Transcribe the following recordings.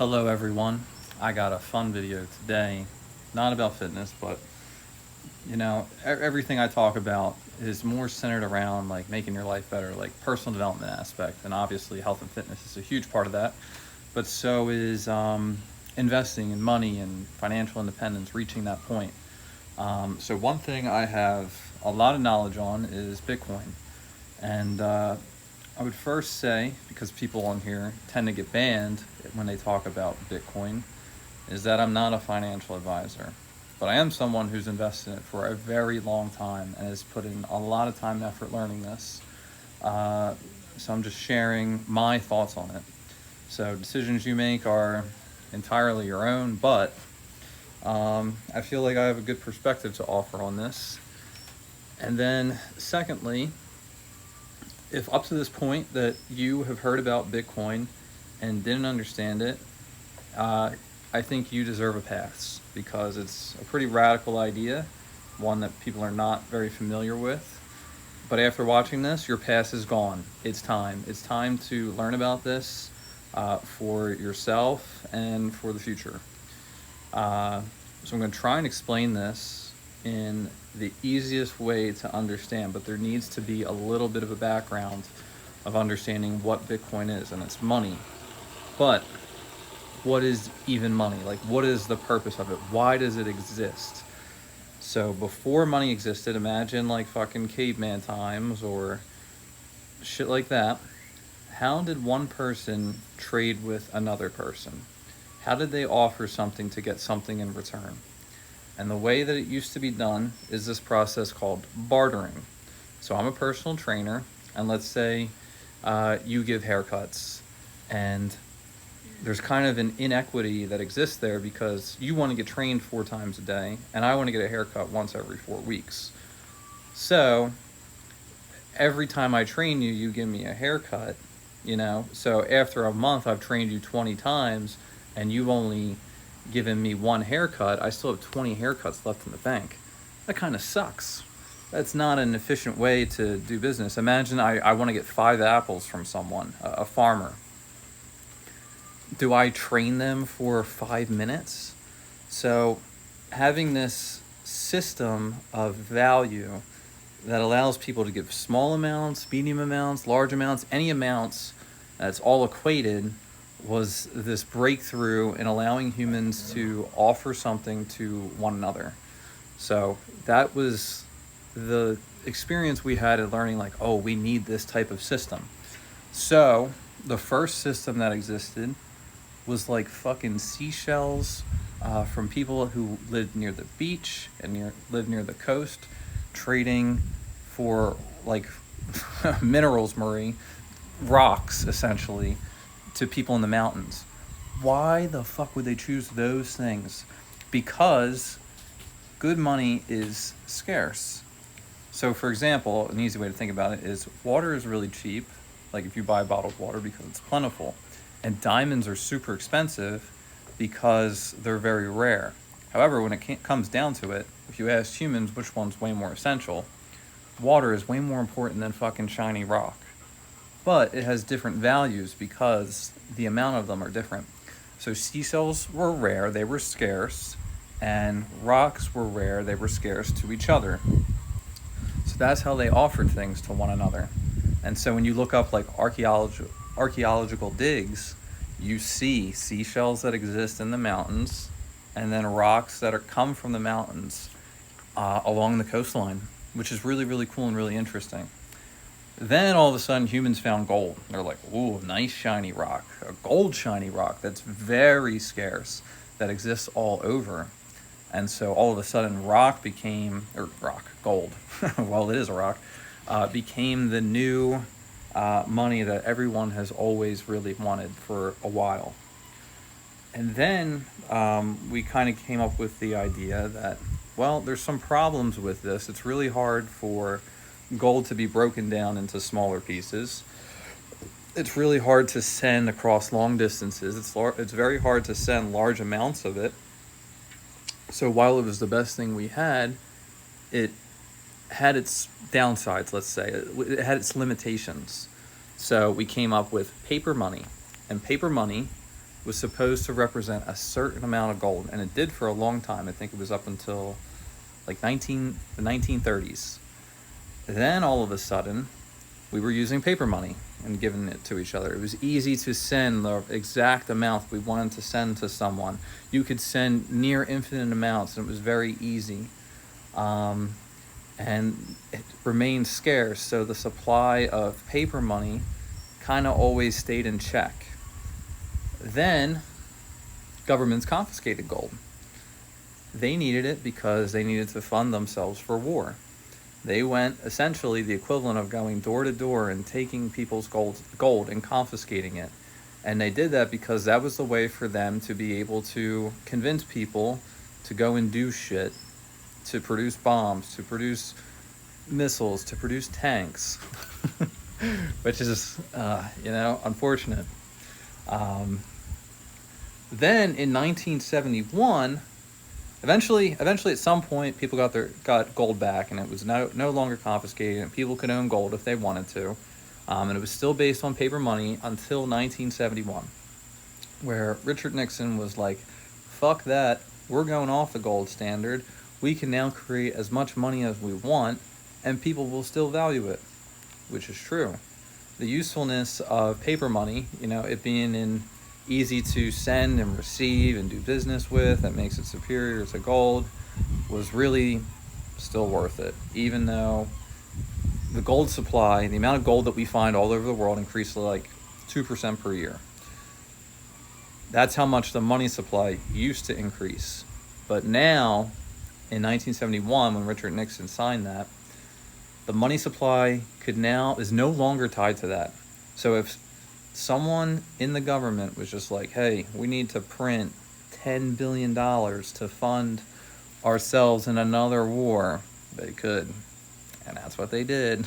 Hello everyone. I got a fun video today, not about fitness, but everything I talk about is more centered around like making your life better, like personal development aspect, and obviously health and fitness is a huge part of that. But so is investing in money and financial independence, reaching that point. So one thing I have a lot of knowledge on is Bitcoin, and I would first say, because people on here tend to get banned when they talk about Bitcoin, is that I'm not a financial advisor. But I am someone who's invested in it for a very long time and has put in a lot of time and effort learning this. So I'm just sharing my thoughts on it. So decisions you make are entirely your own, but I feel like I have a good perspective to offer on this. And then secondly, if up to this point that you have heard about Bitcoin and didn't understand it, I think you deserve a pass because it's a pretty radical idea, one that people are not very familiar with. But after watching this, your pass is gone. It's time. It's time to learn about this for yourself and for the future. So I'm going to try and explain this in the easiest way to understand, but there needs to be a little bit of a background of understanding what Bitcoin is, and it's money. But what is even money? Like, what is the purpose of it? Why does it exist? So before money existed, imagine like fucking caveman times or shit like that. How did one person trade with another person? How did they offer something to get something in return? And the way that it used to be done is this process called bartering. So I'm a personal trainer, and let's say you give haircuts, and there's kind of an inequity that exists there because you want to get trained 4 times a day, and I want to get a haircut once every 4 weeks. So every time I train you, you give me a haircut, So after a month, I've trained you 20 times, and you've only given me 1 haircut. I still have 20 haircuts left in the bank. That kind of sucks. That's not an efficient way to do business. Imagine I want to get 5 apples from someone, a farmer. Do I train them for 5 minutes? So having this system of value that allows people to give small amounts, medium amounts, large amounts, any amounts that's all equated was this breakthrough in allowing humans to offer something to one another. So that was the experience we had at learning, like, oh, we need this type of system. So the first system that existed was like fucking seashells from people who lived near the beach and lived near the coast, trading for like minerals, Murray, rocks essentially, to people in the mountains. Why the fuck would they choose those things? Because good money is scarce. So for example, an easy way to think about it is water is really cheap, like if you buy bottled water, because it's plentiful. And diamonds are super expensive because they're very rare. However, when it comes down to it, if you ask humans which one's way more essential, water is way more important than fucking shiny rock. But it has different values because the amount of them are different. So seashells were rare, they were scarce, and rocks were rare, they were scarce to each other. So that's how they offered things to one another. And so when you look up like archaeological digs, you see seashells that exist in the mountains and then rocks that come from the mountains along the coastline, which is really, really cool and really interesting. Then all of a sudden humans found gold. They're like, ooh, nice shiny rock, a gold shiny rock that's very scarce, that exists all over. And so all of a sudden gold, well, it is a rock, became the new money that everyone has always really wanted for a while. And then we kind of came up with the idea that, well, there's some problems with this. It's really hard for gold to be broken down into smaller pieces. It's really hard to send across long distances. It's very hard to send large amounts of it. So while it was the best thing we had, it had its downsides, let's say. It had its limitations. So we came up with paper money. And paper money was supposed to represent a certain amount of gold, and it did for a long time. I think it was up until like the 1930s. Then all of a sudden, we were using paper money and giving it to each other. It was easy to send the exact amount we wanted to send to someone. You could send near infinite amounts, and it was very easy. And it remained scarce, so the supply of paper money kind of always stayed in check. Then governments confiscated gold. They needed it because they needed to fund themselves for war. They went essentially the equivalent of going door to door and taking people's gold and confiscating it. And they did that because that was the way for them to be able to convince people to go and do shit, to produce bombs, to produce missiles, to produce tanks, which is, unfortunate. Then in 1971, eventually at some point, people got gold back, and it was no longer confiscated, and people could own gold if they wanted to. And it was still based on paper money until 1971, where Richard Nixon was like, fuck that, we're going off the gold standard. We can now create as much money as we want, and people will still value it, which is true. The usefulness of paper money, it being easy to send and receive and do business with, that makes it superior to gold, was really still worth it, even though the gold supply, the amount of gold that we find all over the world, increased to like 2% per year. That's how much the money supply used to increase. But now, in 1971, when Richard Nixon signed that, the money supply is no longer tied to that. So if someone in the government was just like, hey, we need to print $10 billion to fund ourselves in another war, they could. And that's what they did.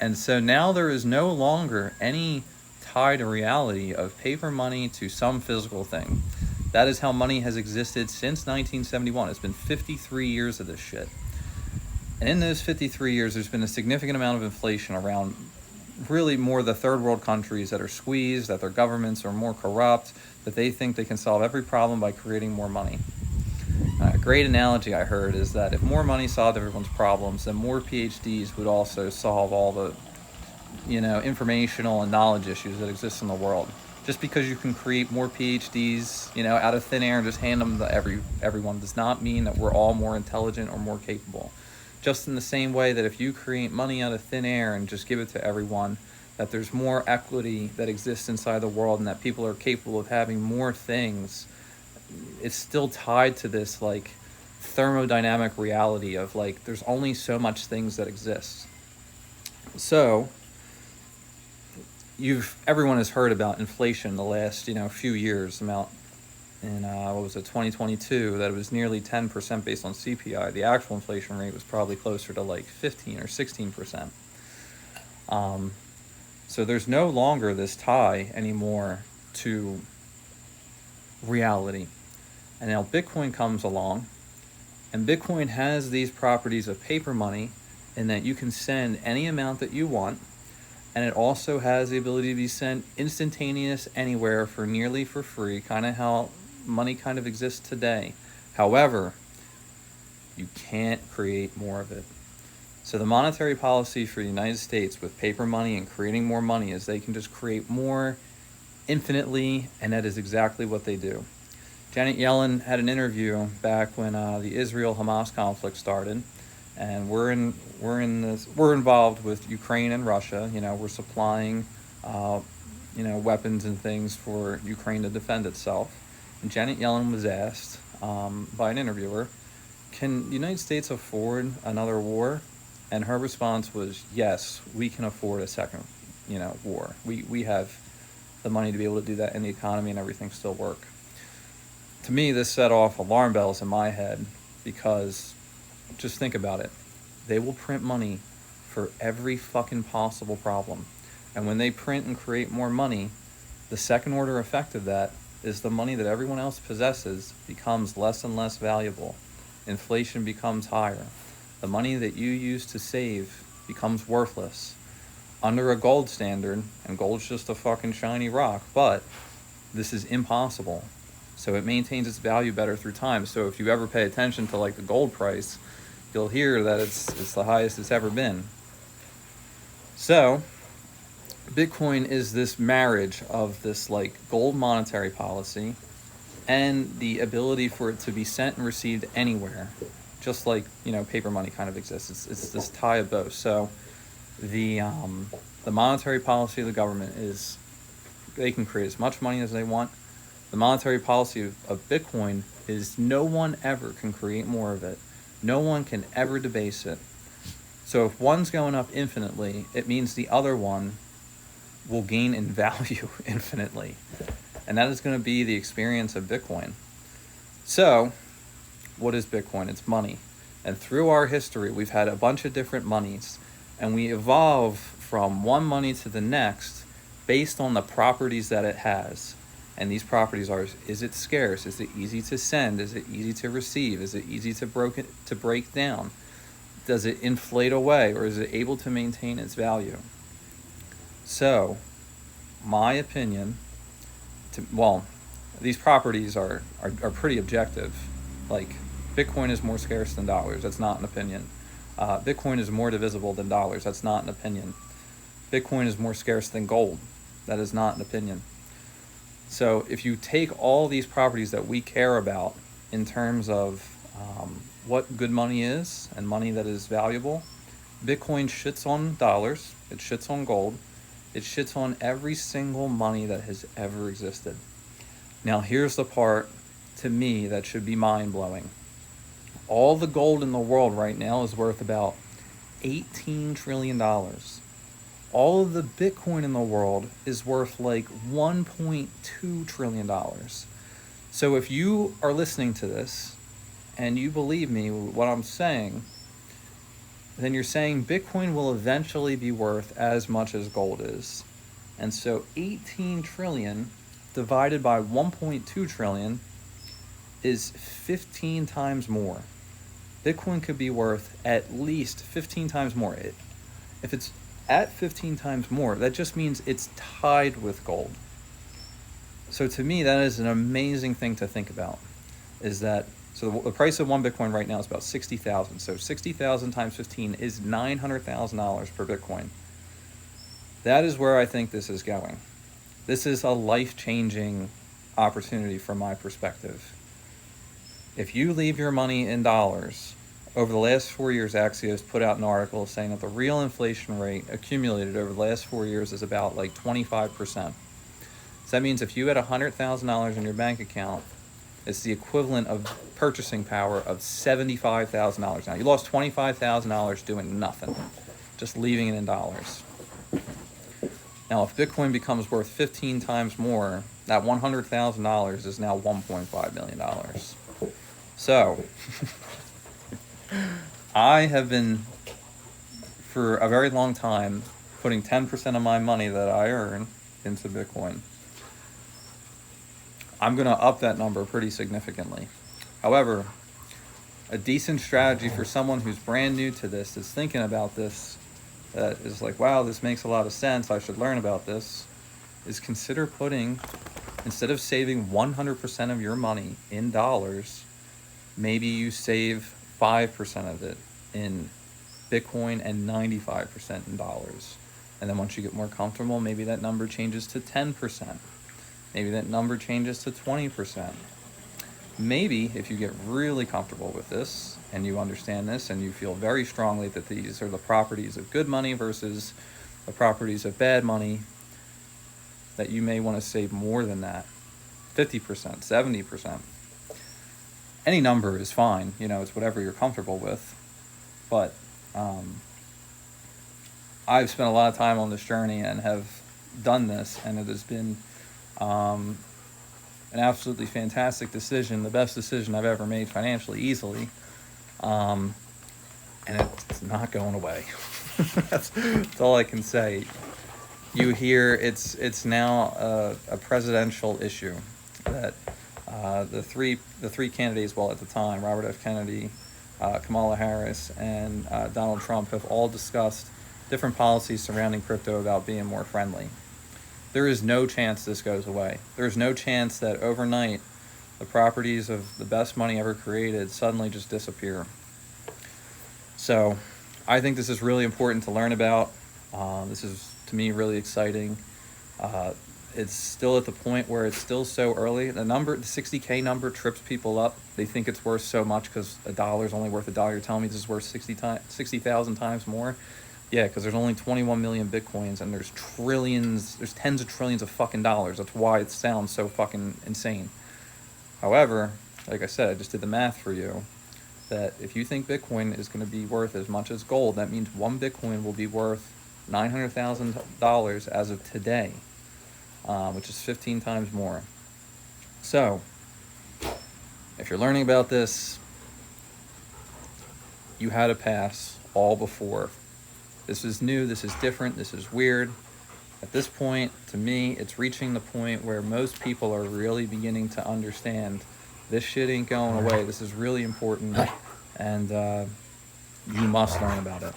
And so now there is no longer any tie to reality of paper money to some physical thing. That is how money has existed since 1971. It's been 53 years of this shit. And in those 53 years, there's been a significant amount of inflation around really more the third world countries that are squeezed, that their governments are more corrupt, that they think they can solve every problem by creating more money. A great analogy I heard is that if more money solved everyone's problems, then more PhDs would also solve all the, informational and knowledge issues that exist in the world. Just because you can create more PhDs, out of thin air and just hand them to everyone does not mean that we're all more intelligent or more capable. Just in the same way that if you create money out of thin air and just give it to everyone, that there's more equity that exists inside the world and that people are capable of having more things, it's still tied to this like thermodynamic reality of like there's only so much things that exist. So everyone has heard about inflation the last few years. Amount in 2022, that it was nearly 10% based on CPI. The actual inflation rate was probably closer to like 15 or 16%. So there's no longer this tie anymore to reality. And now Bitcoin comes along, and Bitcoin has these properties of paper money in that you can send any amount that you want, and it also has the ability to be sent instantaneous anywhere for nearly for free, kind of how money kind of exists today. However, you can't create more of it. So the monetary policy for the United States with paper money and creating more money is they can just create more infinitely, and that is exactly what they do. Janet Yellen had an interview back when the Israel-Hamas conflict started, and we're involved with Ukraine and Russia. We're supplying weapons and things for Ukraine to defend itself. And Janet Yellen was asked by an interviewer, can the United States afford another war? And her response was, yes, we can afford a second war. We have the money to be able to do that, and the economy and everything still work. To me, this set off alarm bells in my head, because just think about it. They will print money for every fucking possible problem. And when they print and create more money, the second order effect of that is the money that everyone else possesses becomes less and less valuable. Inflation becomes higher. The money that you use to save becomes worthless. Under a gold standard, and gold's just a fucking shiny rock, but this is impossible. So it maintains its value better through time. So if you ever pay attention to like the gold price, you'll hear that it's the highest it's ever been. So Bitcoin is this marriage of this like gold monetary policy and the ability for it to be sent and received anywhere, just like, you know, paper money kind of exists. It's this tie of both. So the monetary policy of the government is they can create as much money as they want. The monetary policy of Bitcoin is no one ever can create more of it. No one can ever debase it. So if one's going up infinitely, it means the other one will gain in value infinitely. And that is going to be the experience of Bitcoin. So what is Bitcoin? It's money. And through our history, we've had a bunch of different monies. And we evolve from one money to the next based on the properties that it has. And these properties are, is it scarce? Is it easy to send? Is it easy to receive? Is it easy to break down? Does it inflate away, or is it able to maintain its value? So, my opinion, these properties are pretty objective. Like, Bitcoin is more scarce than dollars. That's not an opinion. Bitcoin is more divisible than dollars. That's not an opinion. Bitcoin is more scarce than gold. That is not an opinion. So if you take all these properties that we care about in terms of what good money is and money that is valuable, Bitcoin shits on dollars, it shits on gold, it shits on every single money that has ever existed. Now here's the part, to me, that should be mind-blowing. All the gold in the world right now is worth about $18 trillion. All of the Bitcoin in the world is worth like $1.2 trillion. So if you are listening to this and you believe me, what I'm saying, then you're saying Bitcoin will eventually be worth as much as gold is. And so 18 trillion divided by 1.2 trillion is 15 times more. Bitcoin could be worth at least 15 times more. If it's at 15 times more, that just means it's tied with gold. So to me, that is an amazing thing to think about, is that, so the price of one Bitcoin right now is about 60,000. So 60,000 times 15 is $900,000 per Bitcoin. That is where I think this is going. This is a life-changing opportunity from my perspective. If you leave your money in dollars, over the last 4 years, Axios put out an article saying that the real inflation rate accumulated over the last 4 years is about like 25%. So that means if you had $100,000 in your bank account, it's the equivalent of purchasing power of $75,000. Now, you lost $25,000 doing nothing, just leaving it in dollars. Now, if Bitcoin becomes worth 15 times more, that $100,000 is now $1.5 million. So, I have been, for a very long time, putting 10% of my money that I earn into Bitcoin. I'm going to up that number pretty significantly. However, a decent strategy for someone who's brand new to this, is thinking about this, that is like, wow, this makes a lot of sense, I should learn about this, is consider putting, instead of saving 100% of your money in dollars, maybe you save 5% of it in Bitcoin and 95% in dollars. And then once you get more comfortable, maybe that number changes to 10%. Maybe that number changes to 20%. Maybe if you get really comfortable with this and you understand this and you feel very strongly that these are the properties of good money versus the properties of bad money, that you may want to save more than that, 50%, 70%. Any number is fine, it's whatever you're comfortable with. But I've spent a lot of time on this journey and have done this, and it has been an absolutely fantastic decision, the best decision I've ever made financially, easily. And it's not going away. That's all I can say. You hear it's now a presidential issue that the three candidates, at the time, Robert F. Kennedy, Kamala Harris, and Donald Trump, have all discussed different policies surrounding crypto about being more friendly. there is no chance this goes away. There's no chance that overnight the properties of the best money ever created suddenly just disappear. So I think this is really important to learn about. This is, to me, really exciting. It's still at the point where it's still so early. The 60K number trips people up. They think it's worth so much because a dollar is only worth a dollar. You're telling me this is worth 60,000 times more? Yeah, because there's only 21 million Bitcoins and there's tens of trillions of fucking dollars. That's why it sounds so fucking insane. However, like I said, I just did the math for you, that if you think Bitcoin is going to be worth as much as gold, that means one Bitcoin will be worth $900,000 as of today, which is 15 times more. So, if you're learning about this, you had to pass all before. This is new, this is different, this is weird. At this point, to me, it's reaching the point where most people are really beginning to understand this shit ain't going away. This is really important, and you must learn about it.